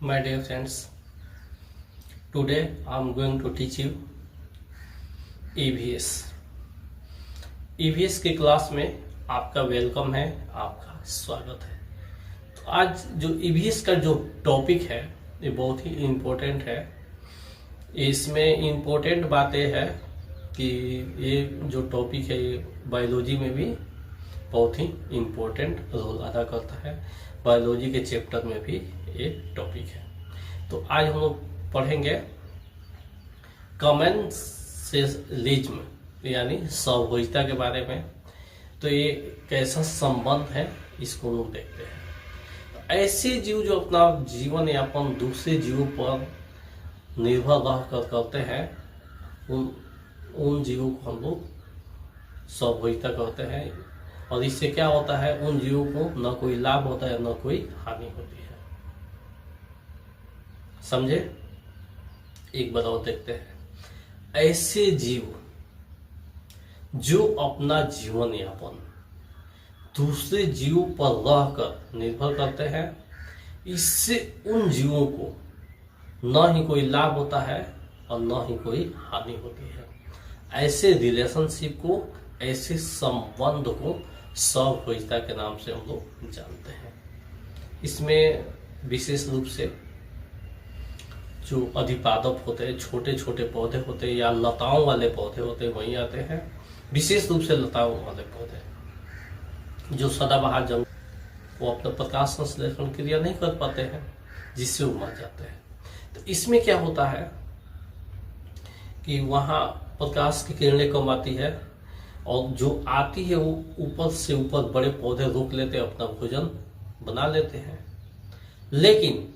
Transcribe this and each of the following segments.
My dear friends, today I am going to teach you EVS. EVS की class में आपका welcome है, आपका स्वागत है। तो आज जो EVS का जो टॉपिक है ये बहुत ही इम्पोर्टेंट है। इसमें इम्पोर्टेंट बात यह है कि ये जो टॉपिक है ये बायोलॉजी में भी बहुत ही इम्पोर्टेंट रोल अदा करता है। बायोलॉजी के चैप्टर में भी ये टॉपिक है। तो आज हम लोग पढ़ेंगे कमेंसेलिज्म यानी सहभोजिता के बारे में। तो ये कैसा संबंध है इसको लोग देखते हैं। तो ऐसे जीव जो अपना जीवन यापन दूसरे जीवों पर निर्भर रहकर करते हैं उन जीवों को हम लोग सहभोजिता कहते हैं। और इससे क्या होता है, उन जीवों को न कोई लाभ होता है न कोई हानि होती है। समझे? एक बार और देखते हैं। ऐसे जीव जो अपना जीवन यापन दूसरे जीवों पर रहकर निर्भर करते हैं, इससे उन जीवों को न ही कोई लाभ होता है और न ही कोई हानि होती है। ऐसे रिलेशनशिप को, ऐसे संबंध को सहभोजिता के नाम से हम लोग जानते हैं। इसमें विशेष रूप से जो अधिपादप होते हैं, छोटे छोटे पौधे होते हैं या लताओं वाले पौधे होते हैं, वहीं आते हैं। विशेष रूप से लताओं वाले पौधे जो सदाबहार जंगल, वो अपना प्रकाश संश्लेषण क्रिया नहीं कर पाते हैं, जिससे वो मर जाते हैं। तो इसमें क्या होता है कि वहाँ प्रकाश की किरणें कम आती है और जो आती है वो ऊपर से ऊपर बड़े पौधे रोक लेते हैं, अपना भोजन बना लेते हैं। लेकिन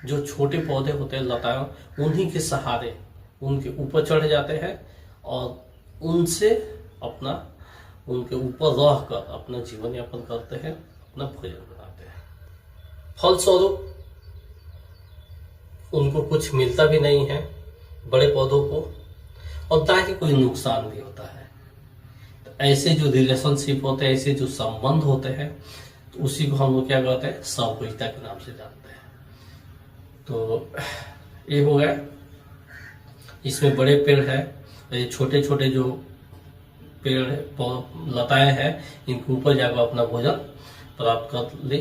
जो छोटे पौधे होते हैं, लताएं, उन्हीं के सहारे उनके ऊपर चढ़ जाते हैं और उनसे उनके ऊपर रहकर अपना जीवन यापन करते हैं, अपना भोजन बनाते हैं। फलस्वरूप उनको कुछ मिलता भी नहीं है बड़े पौधों को, और ना ही कोई नुकसान भी होता है। तो ऐसे जो रिलेशनशिप होते हैं, ऐसे जो संबंध होते हैं, तो उसी को हम लोग क्या कहते हैं, सहभोजिता के नाम से जानते हैं। तो ये हो गया। इसमें बड़े पेड़ है, ये छोटे छोटे जो पेड़ लताएं हैं, इनके ऊपर जाकर अपना भोजन प्राप्त कर ले।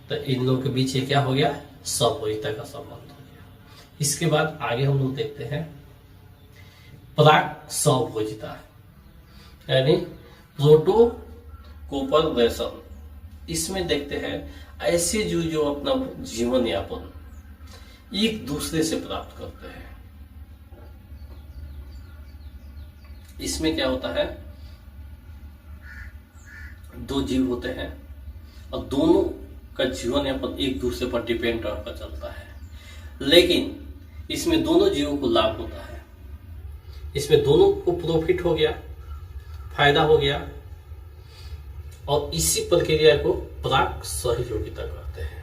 तो इन लोगों के बीच ये क्या हो गया, सहभोजिता का संबंध हो गया। इसके बाद आगे हम लोग देखते हैं पराग सहभोजिता यानी प्रोटोकोपलेशन। इसमें देखते हैं ऐसे जीव जो अपना जीवन यापन एक दूसरे से प्राप्त करते हैं। इसमें क्या होता है, दो जीव होते हैं और दोनों का जीवन यापन एक दूसरे पर डिपेंड रहकर चलता है। लेकिन इसमें दोनों जीवों को लाभ होता है, इसमें दोनों को प्रॉफिट हो गया, फायदा हो गया, और इसी प्रक्रिया को पराग सहयोगिता कहते हैं।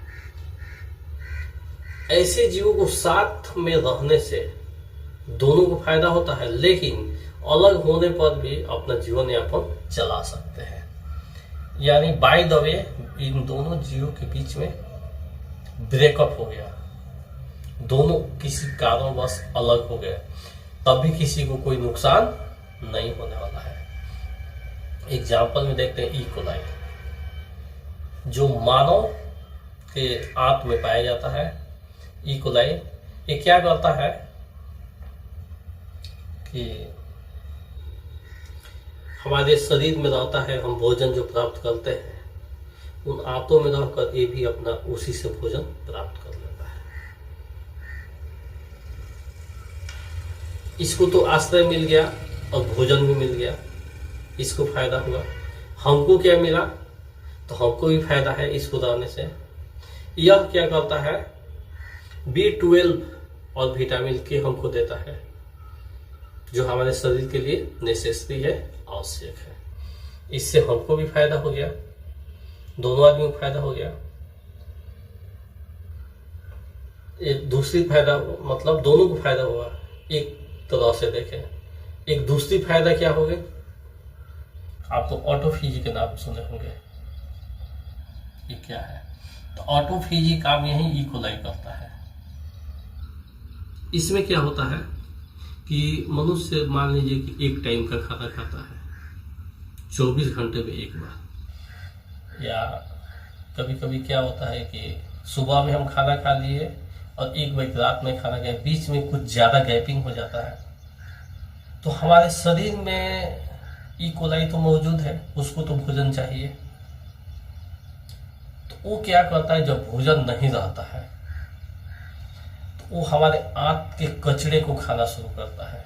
ऐसे जीवों को साथ में रहने से दोनों को फायदा होता है, लेकिन अलग होने पर भी अपना जीवन यापन चला सकते हैं। यानी बाय द वे इन दोनों जीवों के बीच में ब्रेकअप हो गया, दोनों किसी कारणवश अलग हो गए, तब भी किसी को कोई नुकसान नहीं होने वाला है। एग्जाम्पल में देखते हैं इकोलाई, जो मानव के आंत में पाया जाता है। इकोलाई ये क्या करता है कि हमारे शरीर में रहता है, हम भोजन जो प्राप्त करते हैं उन आंतों में रहकर ये भी अपना उसी से भोजन प्राप्त कर लेता है। इसको तो आश्रय मिल गया और भोजन भी मिल गया, इसको फायदा हुआ। हमको क्या मिला, तो हमको भी फायदा है इसको रहने से। यह क्या करता है, B12 और विटामिन के हमको देता है, जो हमारे शरीर के लिए नेसेसरी है, आवश्यक है। इससे हमको भी फायदा हो गया, दोनों आदमियों को फायदा हो गया। एक दूसरी फायदा मतलब दोनों को फायदा हुआ। एक तरह से देखें, एक दूसरी फायदा क्या हो गई, आप तो ऑटोफेजी के नाम सुने होंगे, ये क्या है, तो ऑटोफेजी काम यही इकोलाई करता है। इसमें क्या होता है कि मनुष्य मान लीजिए कि एक टाइम का खाना खाता है, 24 घंटे में एक बार, या कभी कभी क्या होता है कि सुबह में हम खाना खा लिए और 1 बजे रात में खाना खाए, बीच में कुछ ज़्यादा गैपिंग हो जाता है, तो हमारे शरीर में ई कोलाई तो मौजूद है, उसको तो भोजन चाहिए। तो वो क्या करता है, जब भोजन नहीं रहता है तो वो हमारे आंत के कचरे को खाना शुरू करता है,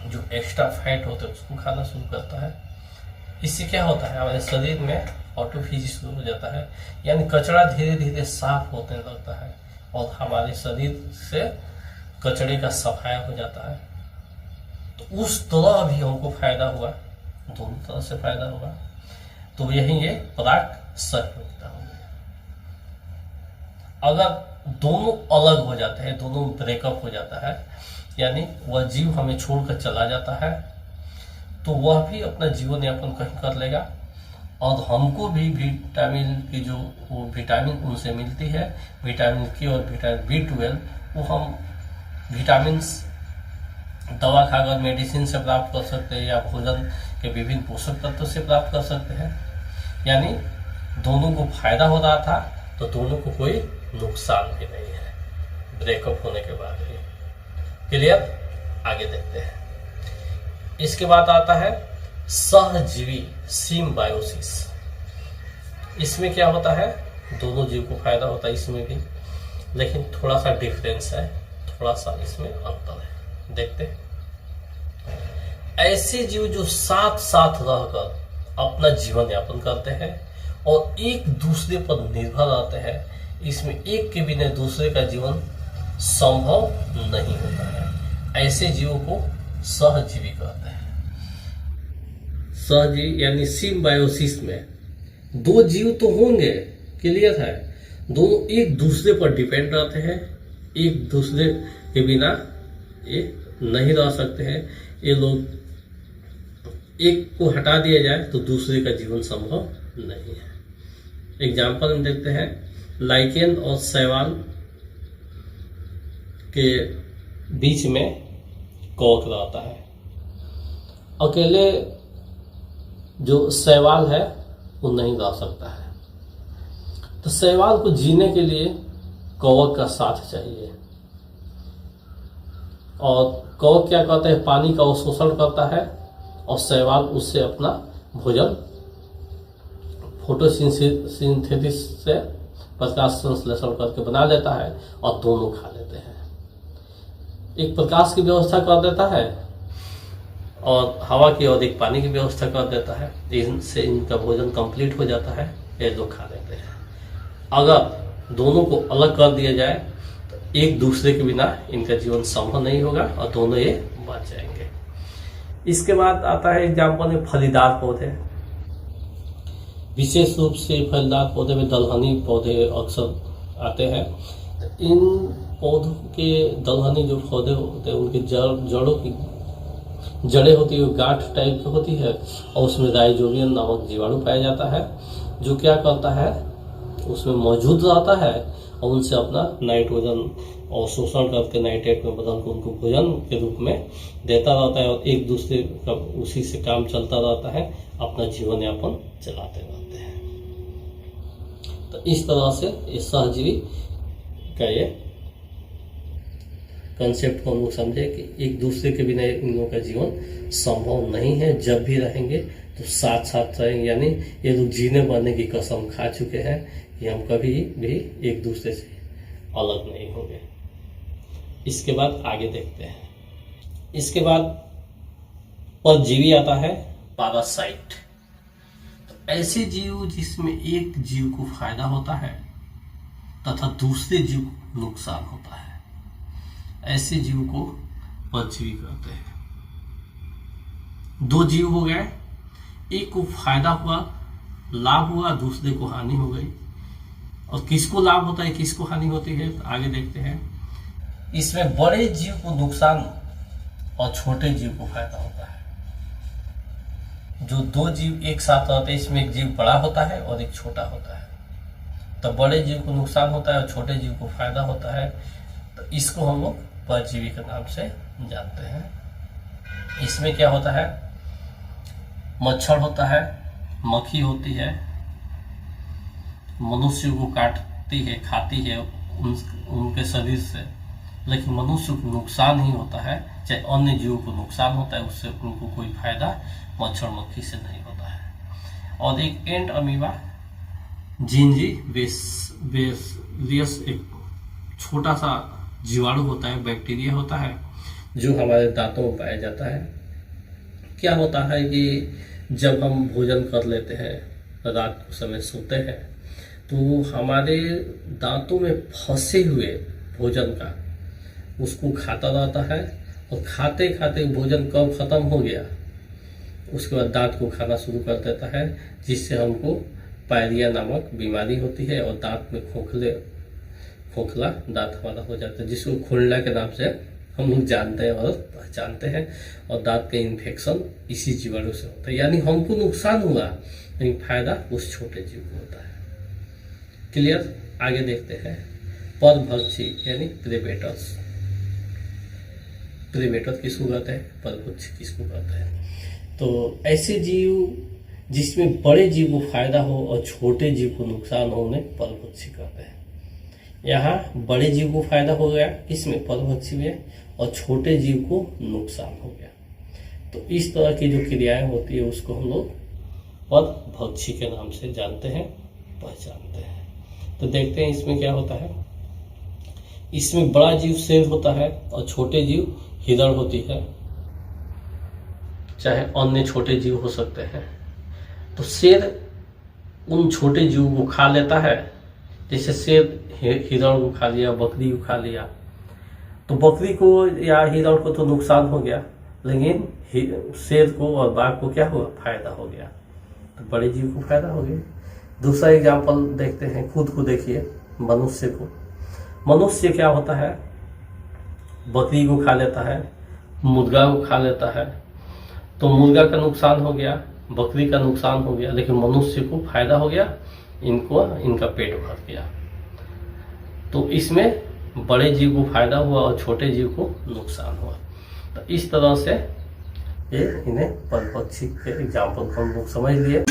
जो एक्स्ट्रा फैट होते हैं उसको खाना शुरू करता है। इससे क्या होता है, हमारे शरीर में ऑटोफेजी शुरू हो जाता है, यानी कचरा धीरे धीरे साफ होने लगता है और हमारे शरीर से कचरे का सफाया हो जाता है। तो उस तरह भी हमको फायदा हुआ, दोनों तरह से फायदा होगा। तो यही ये पराग सहयोगिता हो गया। अगर दोनों अलग हो जाते हैं, दोनों ब्रेकअप हो जाता है, यानी वह जीव हमें छोड़कर चला जाता है, तो वह भी अपना जीवन यापन कहीं कर लेगा और हमको भी विटामिन की जो वो विटामिन उनसे मिलती है, विटामिन के और विटामिन B12, वो हम विटामिन दवा खाकर मेडिसिन से प्राप्त कर सकते हैं या भोजन के विभिन्न पोषक तत्वों से प्राप्त कर सकते हैं। यानी दोनों को फायदा हो रहा था, तो दोनों को कोई नुकसान भी नहीं है ब्रेकअप होने के बाद भी। क्लियर? आगे देखते हैं। इसके बाद आता है सहजीवी सिम्बायोसिस। इसमें क्या होता है, दोनों जीव को फायदा होता है इसमें भी, लेकिन थोड़ा सा डिफरेंस है, थोड़ा सा इसमें अंतर है। देखते हैं। ऐसे जीव जो साथ साथ रहकर अपना जीवन यापन करते हैं और एक दूसरे पर निर्भर रहते हैं, इसमें एक के बिना दूसरे का जीवन संभव नहीं होता है। ऐसे जीवों को सहजीवी कहते हैं। सहजीवी यानी सिम्बायोसिस में दो जीव तो होंगे, क्लियर है, दोनों एक दूसरे पर डिपेंड रहते हैं, एक दूसरे के बिना ये नहीं रह सकते हैं। ये लोग एक को हटा दिया जाए तो दूसरे का जीवन संभव नहीं है। एग्जाम्पल हम देखते हैं, लाइकेन और शैवाल के बीच में कवक रहता है। अकेले जो शैवाल है वो नहीं रह सकता है, तो शैवाल को जीने के लिए कवक का साथ चाहिए। और कवक क्या करता है, पानी का अवशोषण करता है और शैवाल उससे अपना भोजन फोटोसिंथेसिस से प्रकाश संश्लेषण करके बना लेता है और दोनों खा लेते हैं। एक प्रकाश की व्यवस्था कर देता है और हवा की और एक पानी की व्यवस्था कर देता है, इनसे इनका भोजन कंप्लीट हो जाता है, ये लोग खा लेते हैं। अगर दोनों को अलग कर दिया जाए तो एक दूसरे के बिना इनका जीवन संभव नहीं होगा और दोनों ये बच जाएंगे। इसके बाद आता है एग्जाम्पल में फलीदार पौधे। विशेष रूप से फलीदार पौधे में दलहनी पौधे अक्सर आते हैं। इन पौधों के दलहनी जो पौधे होते हैं उनके जड़ों की जड़ें होती है, गांठ टाइप की होती है और उसमें राइजोबियम नामक जीवाणु पाया जाता है, जो क्या करता है, उसमें मौजूद रहता है और उनसे अपना नाइट्रोजन और शोषण करके नाइट्रेट में बदल कर उनको भोजन के रूप में देता रहता है और एक दूसरे का उसी से काम चलता रहता है, अपना जीवन यापन चलाते रहते हैं। तो इस तरह से ये सहजीवी का ये कंसेप्ट को हम लोग समझे कि एक दूसरे के बिना इन लोगों का जीवन संभव नहीं है। जब भी रहेंगे तो साथ साथ रहेंगे, यानी ये लोग जीने मरने की कसम खा चुके हैं कि हम कभी भी एक दूसरे से अलग नहीं होंगे। इसके बाद आगे देखते हैं। इसके बाद परजीवी आता है, पैरासाइट। तो ऐसे जीव जिसमें एक जीव को फायदा होता है तथा दूसरे जीव को नुकसान होता है, ऐसे जीव को परजीवी कहते हैं। दो जीव हो गए, एक को फायदा हुआ, लाभ हुआ, दूसरे को हानि हो गई। और किसको लाभ होता है, किसको हानि होती है, तो आगे देखते हैं। इसमें बड़े जीव को नुकसान और छोटे जीव को फायदा होता है। जो दो जीव एक साथ रहते हैं, इसमें एक जीव बड़ा होता है और एक छोटा होता है, तो बड़े जीव को नुकसान होता है और छोटे जीव को फायदा होता है। तो इसको हम लोग परजीवी के नाम से जानते हैं। इसमें क्या होता है, मच्छर होता है, मक्खी होती है, मनुष्य को काटती है, खाती है उनके शरीर से, लेकिन मनुष्य को नुकसान ही होता है, चाहे अन्य जीवों को नुकसान होता है, उससे उनको कोई फायदा मच्छर मक्खी से नहीं होता है। और एक एंड अमीबा जिंजीवियस एक छोटा सा जीवाणु होता है, बैक्टीरिया होता है, जो हमारे दांतों में पाया जाता है। क्या होता है कि जब हम भोजन कर लेते हैं, रात को समय सोते हैं, तो हमारे दांतों में फंसे हुए भोजन का उसको खाता रहता है, और खाते खाते भोजन कब खत्म हो गया उसके बाद दांत को खाना शुरू कर देता है, जिससे हमको पायरिया नामक बीमारी होती है और दांत में खोखला दांत हमारा हो जाता है, जिसको खोलना के नाम से हम लोग जानते हैं और पहचानते हैं। और दांत का इन्फेक्शन इसी जीवाणु से होता है। यानी हमको नुकसान हुआ लेकिन फायदा उस छोटे जीव को होता है। क्लियर? आगे देखते हैं परभक्षी यानी प्रेडेटर्स। प्रेडेटर किसको कहते हैं, परभक्षी किसको कहते हैं? तो ऐसे जीव जिसमें बड़े जीव को फायदा हो और छोटे जीव को नुकसान हो उन्हें परभक्षी कहते हैं। यहाँ बड़े जीव को फायदा हो गया इसमें, परभक्षी में, और छोटे जीव को नुकसान हो गया। तो इस तरह की जो क्रियाएं होती है उसको हम लोग परभक्षी के नाम से जानते हैं, पहचानते हैं। तो देखते हैं इसमें क्या होता है। इसमें बड़ा जीव शेर होता है और छोटे जीव हिरण होती है, चाहे अन्य छोटे जीव हो सकते हैं। तो शेर उन छोटे जीव को खा लेता है, जैसे शेर हिरण को खा लिया, बकरी को खा लिया, तो बकरी को या हिरण को तो नुकसान हो गया, लेकिन शेर को और बाघ को क्या हुआ, फायदा हो गया। तो बड़े जीव को फायदा हो गया। दूसरा एग्जाम्पल देखते हैं, खुद को देखिए, मनुष्य को। मनुष्य क्या होता है, बकरी को खा लेता है, मुर्गा को खा लेता है, तो मुर्गा का नुकसान हो गया, बकरी का नुकसान हो गया, लेकिन मनुष्य को फायदा हो गया, इनका पेट भर गया। तो इसमें बड़े जीव को फायदा हुआ और छोटे जीव को नुकसान हुआ। तो इस तरह से ये इन्हें परभक्षी के एग्जाम्पल हम लोग समझ लिए।